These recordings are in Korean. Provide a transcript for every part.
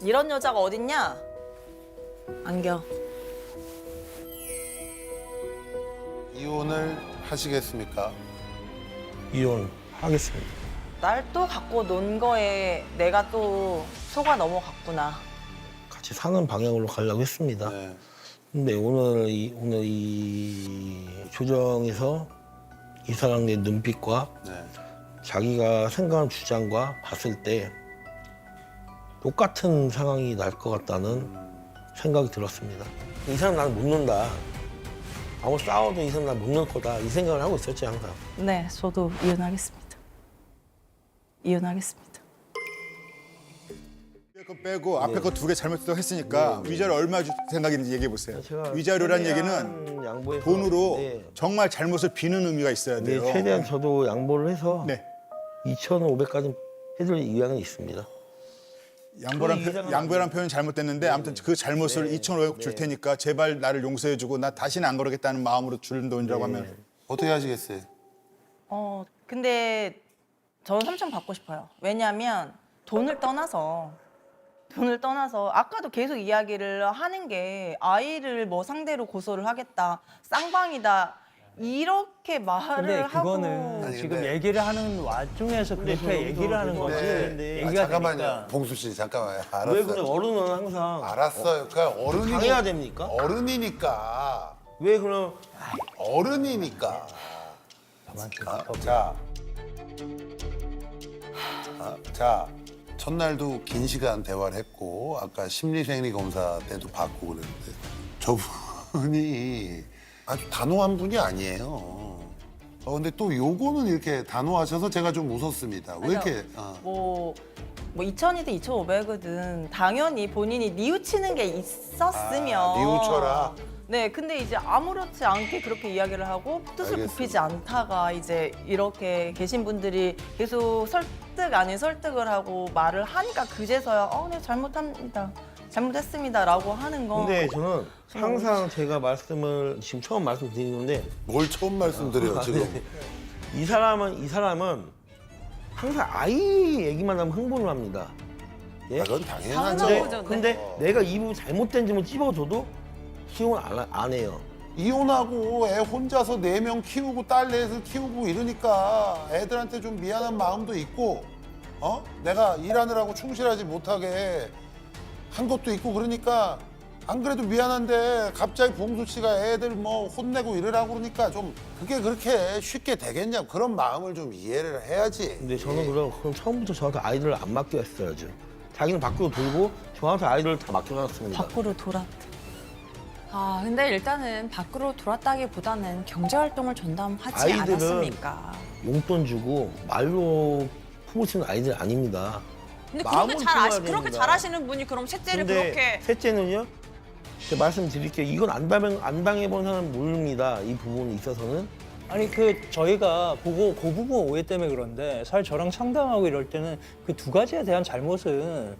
이런 여자가 어딨냐? 안겨. 이혼을 하시겠습니까? 이혼하겠습니다. 날 또 갖고 논 거에 내가 또 속아 넘어갔구나. 같이 사는 방향으로 가려고 했습니다. 네. 근데 오늘 이 조정에서 이 사람의 눈빛과 네. 자기가 생각하는 주장과 봤을 때 똑같은 상황이 날 것 같다는 생각이 들었습니다. 이 사람 나를 못 논다. 아무 싸워도 이 사람 나를 못 논 거다. 이 생각을 하고 있었지 항상. 네, 저도 이혼하겠습니다. 이혼하겠습니다. 거 빼고 앞에 거 두 개 잘못했다고 했으니까 위자료 얼마 줄 생각인지 얘기해 보세요. 제가 위자료란 최대한 얘기는 양보해서, 돈으로 네. 정말 잘못을 비는 의미가 있어야 네, 돼요. 최대한 저도 양보를 해서 네. 2,500까지 해줄 의향은 있습니다. 양보란 표현이 잘못됐는데 아무튼 그 잘못을 2,500 줄 테니까 제발 나를 용서해주고 나 다시는 안 그러겠다는 마음으로 준 돈이라고 하면 어떻게 하시겠어요? 근데 저는 3천 받고 싶어요. 왜냐하면 돈을 떠나서 아까도 계속 이야기를 하는 게 아이를 뭐 상대로 고소를 하겠다, 쌍방이다 이렇게 근데 말을 그거는 하고 지금 근데- 얘기를 하는 와중에서 그렇게 얘기를 하는 거지. 네. 얘기가 잠깐만요. 되니까. 봉수 씨 잠깐만요. 왜 그래? 알았어요. 어른은 항상 알았어요. 그러니까 어른이 당해야 됩니까? 어른이니까. 왜 그럼 어른이니까. 자, 첫날도 긴 시간 대화를 했고 아까 심리생리 검사 때도 받고 그랬는데 저분이 아주 단호한 분이 아니에요. 근데 또 요거는 이렇게 단호하셔서 제가 좀 웃었습니다. 왜 이렇게? 뭐 2,000이든 2,500이든 당연히 본인이 뉘우치는 게 있었으면 뉘우쳐라. 네, 근데 이제 아무렇지 않게 그렇게 이야기를 하고 뜻을 알겠습니다. 굽히지 않다가 이제 이렇게 계신 분들이 계속 설득 아닌 설득을 하고 말을 하니까 그제서야 네, 잘못합니다. 잘못했습니다라고 하는 거. 근데 저는 항상 제가 말씀을 지금 처음 말씀드리는데 뭘 처음 말씀드려요 지금? 이 사람은 항상 아이 얘기만 하면 흥분을 합니다. 예? 그건 당연하죠. 당연한 거죠. 근데 내가 이 부분 잘못된 점을 찝어줘도 기용을 안 해요. 이혼하고 애 혼자서 4명 키우고 딸 넷을 키우고 이러니까 애들한테 좀 미안한 마음도 있고 내가 일하느라고 충실하지 못하게 한 것도 있고 그러니까 안 그래도 미안한데 갑자기 봉수 씨가 애들 뭐 혼내고 이러라고 그러니까 좀 그게 그렇게 쉽게 되겠냐 그런 마음을 좀 이해를 해야지. 근데 저는 그럼 처음부터 저한테 아이들을 안 맡겼어야죠. 자기는 밖으로 돌고 저한테 아이들을 다 맡겨놨습니다. 밖으로 돌았다. 근데 일단은 밖으로 돌았다기보다는 경제활동을 전담하지 아이들은 않았습니까? 용돈 주고 말로 품으시는 아이들 아닙니다. 근데 마음은 품어야 그렇게 됩니다. 잘하시는 분이 그럼 셋째를 근데 그렇게 셋째는요? 제가 말씀드릴게요. 이건 안 당해본 사람은 모릅니다. 이 부분에 있어서는. 아니 저희가 보고 그 부분 오해 때문에 그런데 사실 저랑 상담하고 이럴 때는 그 두 가지에 대한 잘못은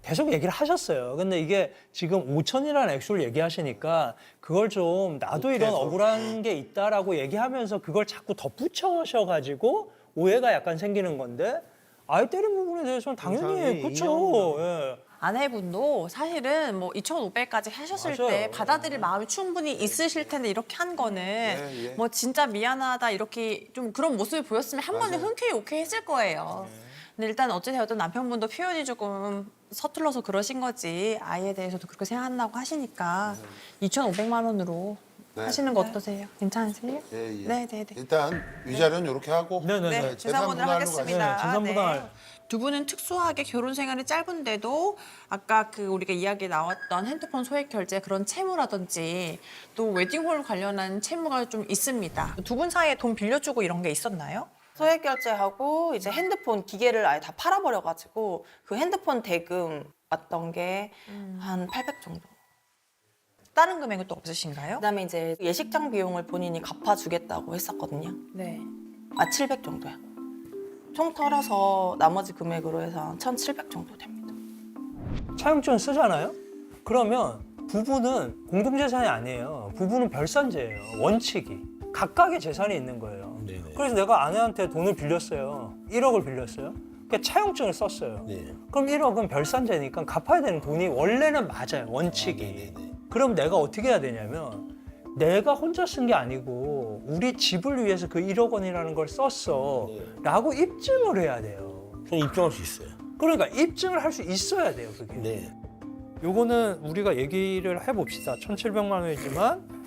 계속 얘기를 하셨어요. 근데 이게 지금 5천이라는 액수를 얘기하시니까 그걸 좀 나도 이런 억울한 게 있다라고 얘기하면서 그걸 자꾸 덧붙여셔가지고 오해가 약간 생기는 건데 아이 때린 부분에 대해서는 당연히 당연히 그렇죠. 예. 아내분도 사실은 뭐 2,500까지 하셨을 맞아요. 때 받아들일 마음이 충분히 있으실 텐데 이렇게 한 거는 뭐 진짜 미안하다 이렇게 좀 그런 모습을 보였으면 한 번에 흔쾌히 오케이 했을 거예요. 근데 일단 어찌되었든 남편분도 표현이 조금 서툴러서 그러신 거지 아이에 대해서도 그렇게 생각한다고 하시니까 2,500만 원으로 네. 하시는 거 어떠세요? 괜찮으세요? 예, 예. 네네네. 일단 위자료는 이렇게 하고 네네네. 재산분할 하겠습니다. 네, 재산분할. 두 분은 특수하게 결혼 생활이 짧은데도 아까 그 우리가 이야기에 나왔던 핸드폰 소액 결제 그런 채무라든지 또 웨딩홀 관련한 채무가 좀 있습니다. 두 분 사이에 돈 빌려주고 이런 게 있었나요? 소액 결제하고 이제 핸드폰 기계를 아예 다 팔아버려가지고 그 핸드폰 대금 왔던 게 한 800 정도. 다른 금액은 또 없으신가요? 그다음에 이제 예식장 비용을 본인이 갚아주겠다고 했었거든요. 네. 700 정도야. 총 털어서 나머지 금액으로 해서 한 1,700 정도 됩니다. 차용증 쓰잖아요? 그러면 부부는 공동재산이 아니에요. 부부는 별산재예요. 원칙이. 각각의 재산이 있는 거예요. 네네. 그래서 내가 아내한테 돈을 빌렸어요. 1억을 빌렸어요. 그러니까 차용증을 썼어요. 네. 그럼 1억은 별산제니까 갚아야 되는 돈이 원래는 맞아요, 원칙이. 네네. 그럼 내가 어떻게 해야 되냐면 내가 혼자 쓴 게 아니고 우리 집을 위해서 그 1억 원이라는 걸 썼어 라고 입증을 해야 돼요. 저는 입증할 수 있어요. 그러니까 입증을 할 수 있어야 돼요, 그게. 네. 요거는 우리가 얘기를 해봅시다. 1,700만 원이지만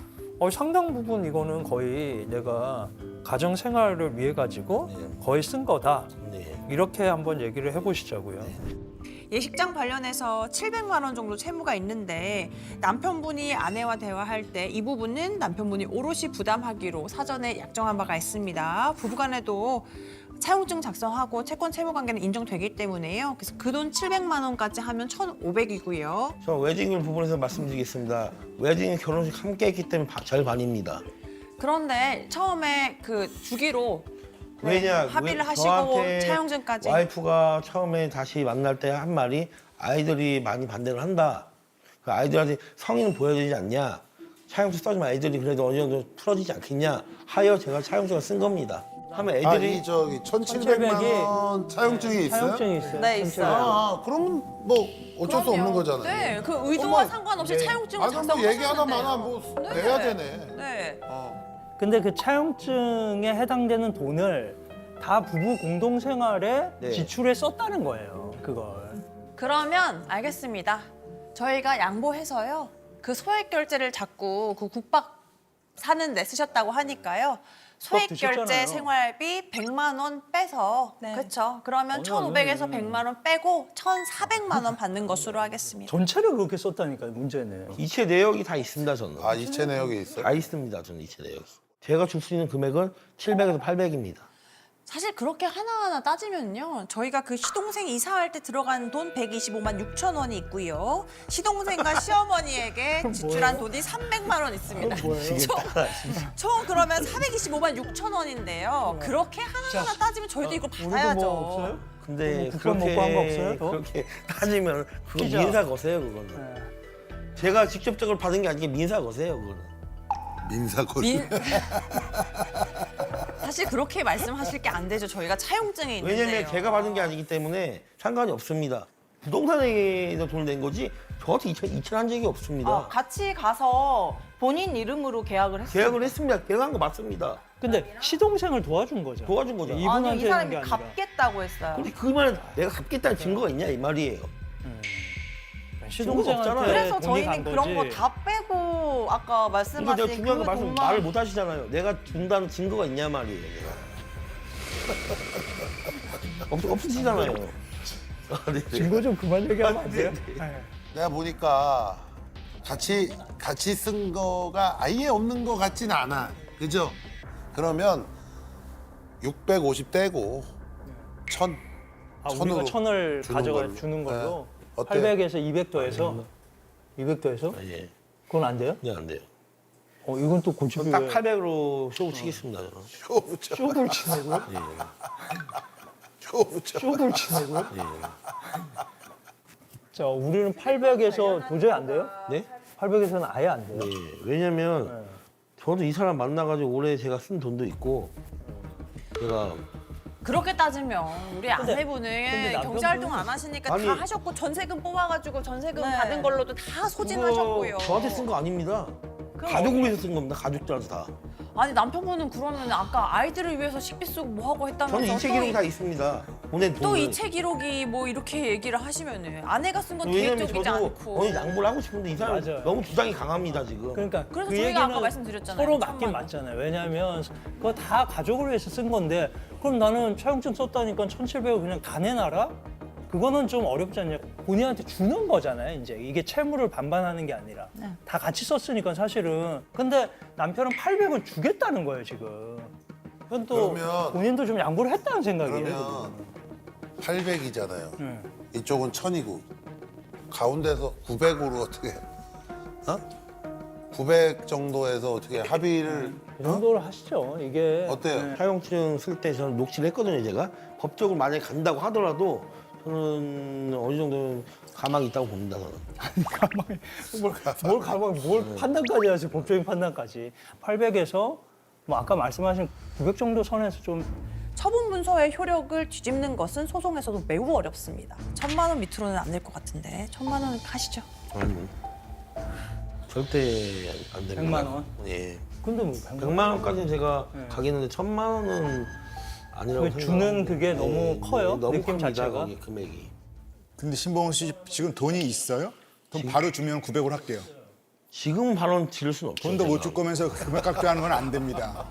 상당 부분 이거는 거의 내가 가정 생활을 위해 가지고 거의 쓴 거다. 네. 이렇게 한번 얘기를 해보시자고요. 예식장 관련해서 700만 원 정도 채무가 있는데 남편분이 아내와 대화할 때 이 부분은 남편분이 오롯이 부담하기로 사전에 약정한 바가 있습니다. 부부간에도 차용증 작성하고 채권 채무 관계는 인정되기 때문에요. 그래서 그 돈 700만 원까지 하면 1,500이고요. 저 웨딩 부분에서 말씀드리겠습니다. 웨딩 결혼식 함께 했기 때문에 절반입니다. 그런데 처음에 그 주기로 왜냐 합의를 하시고 저한테 차용증까지. 와이프가 처음에 다시 만날 때 한 말이 아이들이 많이 반대를 한다. 그 아이들한테 성의는 보여야 되지 않냐. 차용증 써주면 아이들이 그래도 어느 정도 풀어지지 않겠냐 하여 제가 차용증을 쓴 겁니다. 하면 애들이 이 저기 1,700만 원 차용증이 있어요? 차용증이 있어요. 네, 있어요. 그러면 뭐 어쩔 수 없는 그럼요. 거잖아요. 네, 그 의도와 어머, 상관없이 네. 차용증을 그럼 뭐 작성하셨는데요. 얘기 하나마나 뭐 내야 되네. 네. 근데 그 차용증에 해당되는 돈을 다 부부 공동생활에 네. 지출에 썼다는 거예요, 그걸. 그러면 알겠습니다. 저희가 양보해서요. 그 소액 결제를 자꾸 그 국밥 사는데 쓰셨다고 하니까요. 소액 결제 드셨잖아요. 생활비 100만 원 빼서 네. 그렇죠. 그러면 1,500에서 100만 원 빼고 1,400만 원 받는 것으로 하겠습니다. 전체를 그렇게 썼다니까요, 문제는. 이체 내역이 다 있습니다. 저는. 아 이체 내역이 있어요? 다 있습니다. 저는 이체 내역이. 제가 줄 수 있는 금액은 700에서 800입니다. 사실 그렇게 하나하나 따지면요. 저희가 그 시동생 이사할 때 들어간 돈 125만 6천 원이 있고요. 시동생과 시어머니에게 지출한 돈이 300만 원 있습니다. 총 그러면 425만 6천 원인데요. 그렇게 하나하나 따지면 저희도 이걸 받아야죠. 우리도 뭐 없어요? 근데 국밥 그렇게 먹고 한 거 없어요? 더? 그렇게 따지면 그거 피자. 민사 거세요, 그거는. 네. 제가 직접적으로 받은 게 아니라 민사 거세요, 그거는. 민사고리. 사실 그렇게 말씀하실 게 안 되죠. 저희가 차용증이 있는데요. 왜냐면 제가 받은 게 아니기 때문에 상관이 없습니다. 부동산에서 돈을 낸 거지 저한테 이체한 적이 없습니다. 같이 가서 본인 이름으로 계약을 했어요. 계약을 했습니다. 계약한 거 맞습니다. 근데 시동생을 도와준 거죠. 도와준 거죠. 아니 이분한테 이 있는 사람이 게 아니라. 갚겠다고 했어요. 근데 그 말은 내가 갚겠다는 증거가 있냐 이 말이에요. 시동생한테 없잖아요. 그래서 돈이 간 저희는 그런 거 거지. 다 빼고 아까 이거 말씀하신 내가 중요한 거 그 말씀 돈만 말을 못 하시잖아요. 내가 준다는 증거가 있냐 말이에요. 내가. 없으시잖아요. 아, 네. 증거 좀 그만 얘기하면 안 돼요? 네. 내가 보니까 같이 쓴 거가 아예 없는 거 같진 않아. 그죠? 그러면 650 떼고 1,000. 우리가 1,000으로 1,000을 주는 가져가 걸로. 주는 걸로 네. 어때요? 800에서 200도에서 200도에서 예. 그건 안 돼요? 그냥 안 돼요. 이건 또 고집이 딱 왜 800으로 쇼부 치겠습니다. 저는. 쇼부죠. 쇼를 치내고요? 예. 쇼부죠. 쇼를 치내고요? 예. 자, 우리는 800에서 도저히 안 돼요? 네? 800에서는 아예 안 돼요. 예. 왜냐면 저도 이 사람 만나가지고 올해 제가 쓴 돈도 있고 제가 그렇게 따지면 우리 근데 아내분은 남편분은- 경제활동 안 하시니까 아니- 다 하셨고 전세금 뽑아가지고 전세금 네. 받은 걸로도 다 소진하셨고요. 그거 저한테 쓴 거 아닙니다. 그럼 가족을 위해서 쓴 겁니다. 가족들한테 다. 아니 남편분은 그러면 아까 아이들을 위해서 식비 쓰고 뭐 하고 했다면서 저는 이체 기록이 다 있습니다. 보낸 또 돈을. 이체 기록이 뭐 이렇게 얘기를 하시면은 아내가 쓴 건 왜냐면 계획적이지 저도 않고 오늘 양보를 하고 싶은데 이 사람 맞아요. 너무 주장이 강합니다 지금. 그러니까 그래서 그 저희가 아까 얘기는 말씀드렸잖아요. 서로 1,000만 맞긴 원. 맞잖아요. 왜냐하면 그거 다 가족을 위해서 쓴 건데 그럼 나는 차용증 썼다니까 1,700을 그냥 다 내놔라? 그거는 좀 어렵지 않냐. 본인한테 주는 거잖아요. 이제 이게 채무를 반반하는 게 아니라 다 같이 썼으니까 사실은. 근데 남편은 800을 주겠다는 거예요 지금. 그건 또 그러면- 본인도 좀 양보를 했다는 생각이에요. 그러면 800이잖아요. 네. 이쪽은 1000이고 가운데서 900으로 어떻게? 어? 900 정도에서 어떻게 합의를 그 정도를 하시죠. 이게 어때요? 차용증 쓸 때 저는 녹취를 했거든요 제가. 법적으로 만약에 간다고 하더라도 저는 어느 정도 가망이 있다고 봅니다 저는. 뭘 판단까지 하세요. 법적인 판단까지. 800에서 뭐 아까 말씀하신 900 정도 선에서 좀 처분 문서의 효력을 뒤집는 것은 소송에서도 매우 어렵습니다. 1,000만 원 밑으로는 안 될 것 같은데 1,000만 원 하시죠. 아니, 절대 안 됩니다. 100만 원? 예. 근데 뭐 100만 100만 원까지는 제가 가겠는데 1000만 원은 아니라고 그 생각합니다. 주는 그게 너무 커요? 너무 느낌 큽니다, 자체가? 거기 금액이. 근데 신봉훈 씨 지금 돈이 있어요? 돈 바로 주면 900을 할게요. 지금 발언 지를 수는 없죠. 돈도 못 줄 제가. 거면서 금액 깎여하는 건 안 됩니다.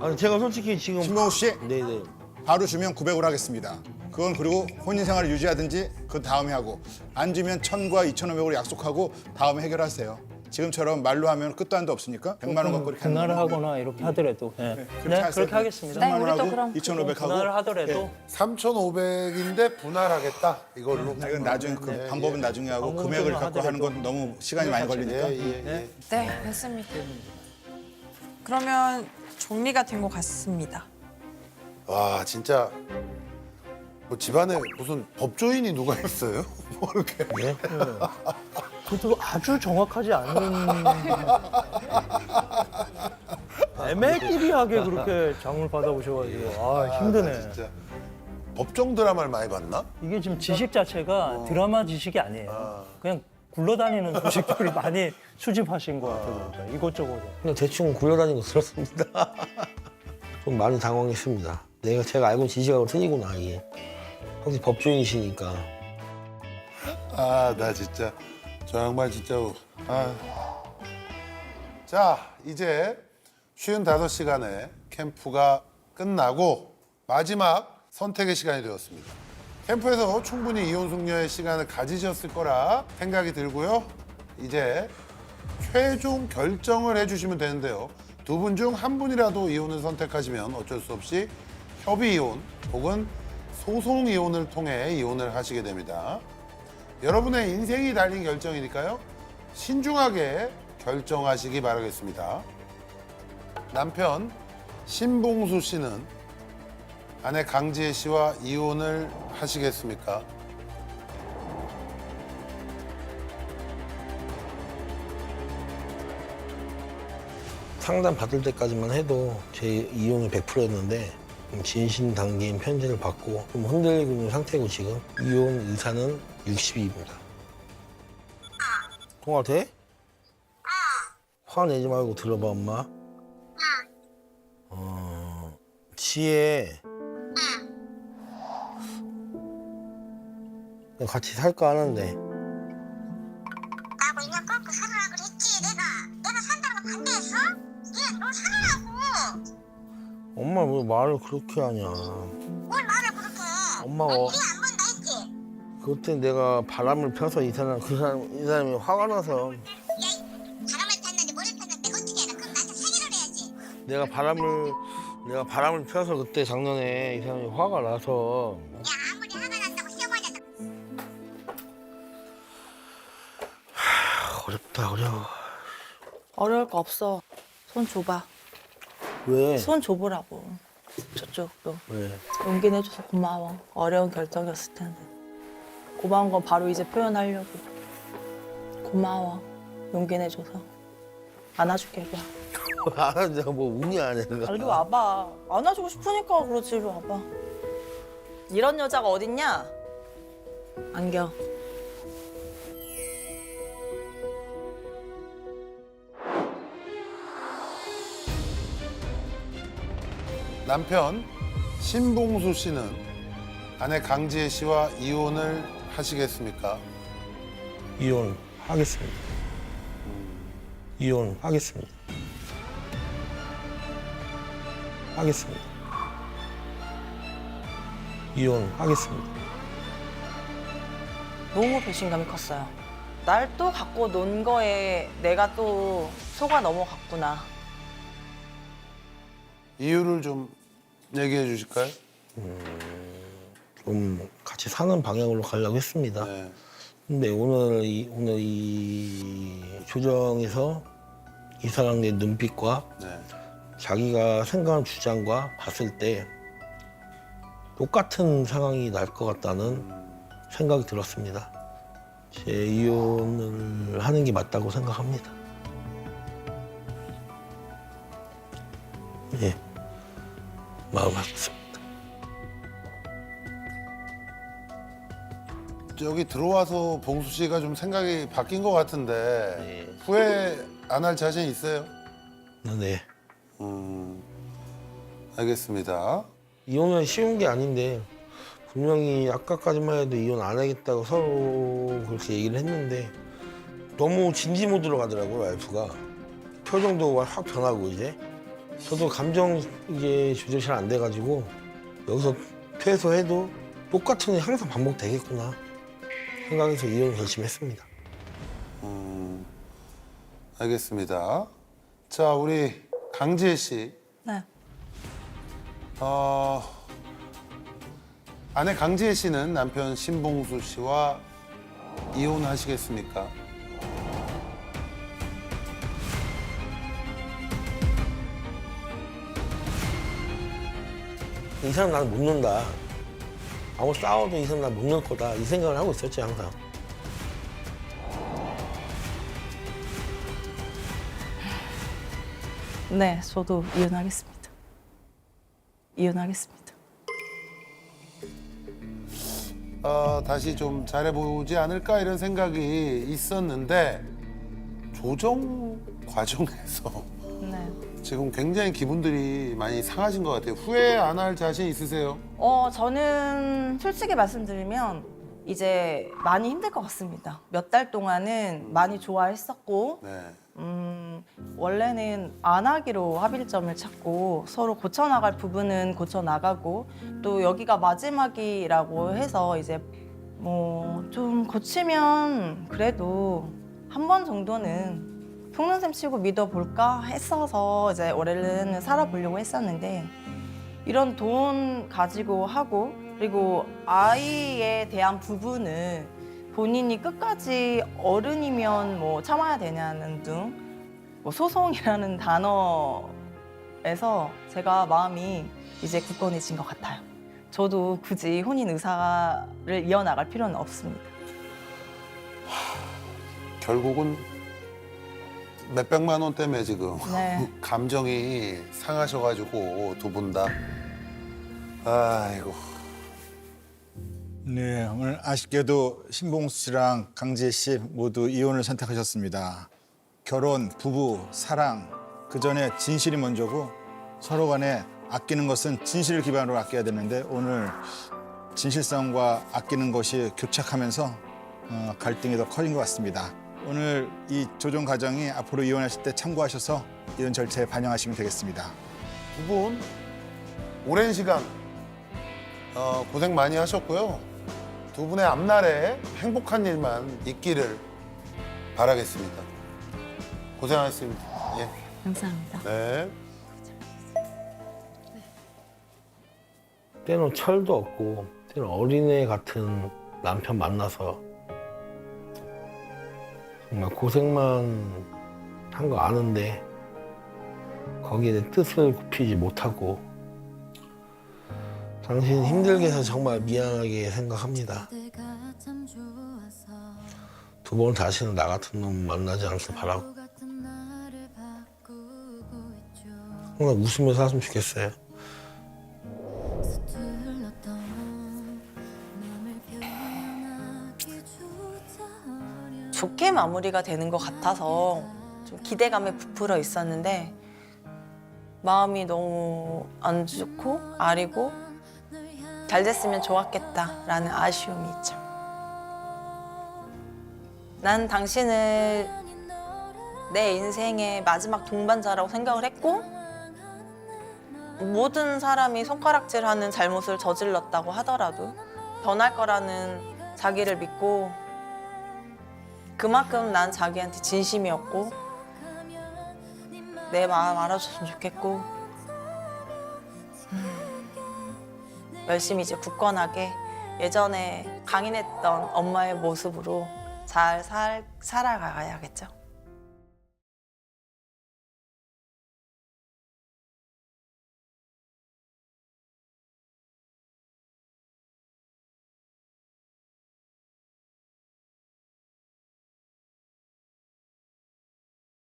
아니 제가 솔직히 지금 신봉훈 씨 네네. 바로 주면 900을 하겠습니다. 그건 그리고 혼인 생활을 유지하든지 그 다음에 하고 안 주면 1,000과 2,500으로 약속하고 다음에 해결하세요. 지금처럼 말로 하면 끝도 한도 없으니까 100만 원 갖고 이렇게 하는 분할을 건 하거나 이렇게 하더라도 네, 그렇게 하세요. 그렇게 하겠습니다. 네, 1,000만 우리도 원하고 그럼 2,500 하고 분할을 하더라도 3,500인데 분할하겠다 이걸로. 이건 나중에 그 방법은 나중에 하고 방법은 금액을 좀 갖고 하는 건 너무 시간이 많이 걸리니까. 예. 네, 됐습니다. 그러면 정리가 된 것 같습니다. 와 진짜 뭐 집안에 무슨 법조인이 누가 있어요? 뭐 이렇게. 예? 그것도 아주 정확하지 않은 애매끼리하게 그렇게 장을 받아오셔가지고 아 힘드네. 나 진짜 법정 드라마를 많이 봤나? 이게 지금 지식 자체가 드라마 지식이 아니에요. 그냥 굴러다니는 소식들을 많이 수집하신 것 같아요. 진짜. 이것저것. 그냥 대충 굴러다니는 거 들었습니다. 좀 많이 당황했습니다. 제가 알고 있는 지식하고 틀리구나 이게. 혹시 법조인이시니까. 아 나 진짜 저 양반 진짜. 자 이제 55시간의 캠프가 끝나고 마지막 선택의 시간이 되었습니다. 캠프에서 충분히 이혼 숙녀의 시간을 가지셨을 거라 생각이 들고요. 이제 최종 결정을 해주시면 되는데요. 두 분 중 한 분이라도 이혼을 선택하시면 어쩔 수 없이 협의 이혼 혹은 소송 이혼을 통해 이혼을 하시게 됩니다. 여러분의 인생이 달린 결정이니까요. 신중하게 결정하시기 바라겠습니다. 남편 신봉수 씨는 아내 강지혜 씨와 이혼을 하시겠습니까? 상담 받을 때까지만 해도 제 이혼이 100%였는데 진신 담긴 편지를 받고 좀 흔들리고 있는 상태고 지금 이혼 의사는 60입니다. 통화 돼? 화내지 말고 들어봐 엄마. 지혜. 같이 살까 하는데. 나하고 인연 끊고 살으라고 그랬지. 내가 산다는 거 반대했어? 너 살으라고. 엄마 왜 말을 그렇게 하냐. 뭘 말을 그렇게 해. 엄마가 안 본다 했지. 그때 내가 바람을 펴서 이 사람이 화가 나서 야, 바람을 폈는지 뭐를 폈는지 어떻게 해라. 그럼 나한테 상의를 해야지. 내가 바람을 펴서 그때 작년에 이 사람이 화가 나서 야, 아무리 화가 난다고 시어머니한테 어려워. 어려울 거 없어. 손 줘봐. 왜? 손 줘보라고. 저쪽도. 왜? 용기 내줘서 고마워. 어려운 결정이었을 텐데. 고마운 건 바로 이제 표현하려고. 고마워. 용기 내줘서. 안아줄게, 이리 와. 내가 뭐 운이 아니야. 이리 와봐. 안아주고 싶으니까 그렇지, 이리 와봐. 이런 여자가 어딨냐? 안겨. 남편 신봉수 씨는 아내 강지혜 씨와 이혼을 하시겠습니까? 이혼하겠습니다. 이혼하겠습니다. 이혼하겠습니다. 너무 배신감이 컸어요. 날 또 갖고 논 거에 내가 또 속아 넘어갔구나. 이유를 좀 얘기해 주실까요? 좀 같이 사는 방향으로 가려고 했습니다. 네. 근데 오늘 이 조정에서 이 사람의 눈빛과 네. 자기가 생각하는 주장과 봤을 때 똑같은 상황이 날 것 같다는 생각이 들었습니다. 제 이혼을 하는 게 맞다고 생각합니다. 예. 마음을 갖고 있습니다. 여기 들어와서 봉수 씨가 좀 생각이 바뀐 것 같은데 네. 후회 안 할 자신 있어요? 네. 알겠습니다. 이혼은 쉬운 게 아닌데 분명히 아까까지만 해도 이혼 안 하겠다고 서로 그렇게 얘기를 했는데 너무 진지 모드로 가더라고요, 와이프가. 표정도 확 변하고 이제. 저도 감정 이게 조절이 잘 안 돼가지고 여기서 퇴소해도 똑같은 일이 항상 반복되겠구나 생각해서 이혼 결심했습니다. 알겠습니다. 자, 우리 강지혜 씨. 네. 아내 강지혜 씨는 남편 신봉수 씨와 이혼하시겠습니까? 이 사람 나는 못 논다. 아무 싸워도 이 사람 나 못 놀 거다. 이 생각을 하고 있었지 항상. 네, 저도 이혼하겠습니다. 이혼하겠습니다. 다시 좀 잘해보지 않을까 이런 생각이 있었는데 조정 과정에서 네. 지금 굉장히 기분들이 많이 상하신 것 같아요. 후회 안 할 자신 있으세요? 저는 솔직히 말씀드리면 이제 많이 힘들 것 같습니다. 몇 달 동안은 많이 좋아했었고 네. 원래는 안 하기로 합의점을 찾고 서로 고쳐나갈 부분은 고쳐나가고 또 여기가 마지막이라고 해서 이제 뭐 좀 고치면 그래도 한 번 정도는 속는 셈 치고 믿어볼까 했어서 이제 올해는 살아보려고 했었는데 이런 돈 가지고 하고 그리고 아이에 대한 부분은 본인이 끝까지 어른이면 뭐 참아야 되냐는 등 뭐 소송이라는 단어에서 제가 마음이 이제 굳건해진 것 같아요. 저도 굳이 혼인 의사를 이어나갈 필요는 없습니다. 결국은 몇백만 원 때문에 지금 네. 감정이 상하셔가지고 두 분 다. 아이고. 네, 오늘 아쉽게도 신봉수 씨랑 강지혜 씨 모두 이혼을 선택하셨습니다. 결혼, 부부, 사랑, 그 전에 진실이 먼저고 서로 간에 아끼는 것은 진실을 기반으로 아껴야 되는데 오늘 진실성과 아끼는 것이 교착하면서 갈등이 더 커진 것 같습니다. 오늘 이 조정 과정이 앞으로 이혼하실 때 참고하셔서 이혼 절차에 반영하시면 되겠습니다. 두 분 오랜 시간 고생 많이 하셨고요. 두 분의 앞날에 행복한 일만 있기를 바라겠습니다. 고생하셨습니다. 예. 감사합니다. 네. 때는 철도 없고 때는 어린애 같은 남편 만나서 정말 고생만 한 거 아는데 거기에 내 뜻을 굽히지 못하고 당신 힘들게 해서 정말 미안하게 생각합니다. 두 번 다시는 나 같은 놈 만나지 않길 바라고 정말 웃으면서 살았으면 좋겠어요. 좋게 마무리가 되는 것 같아서 좀 기대감에 부풀어 있었는데 마음이 너무 안 좋고 아리고 잘 됐으면 좋았겠다라는 아쉬움이 있죠. 난 당신을 내 인생의 마지막 동반자라고 생각을 했고 모든 사람이 손가락질하는 잘못을 저질렀다고 하더라도 변할 거라는 자기를 믿고 그만큼 난 자기한테 진심이었고 내 마음 알아줬으면 좋겠고 열심히 이제 굳건하게 예전에 강인했던 엄마의 모습으로 잘 살아가야겠죠.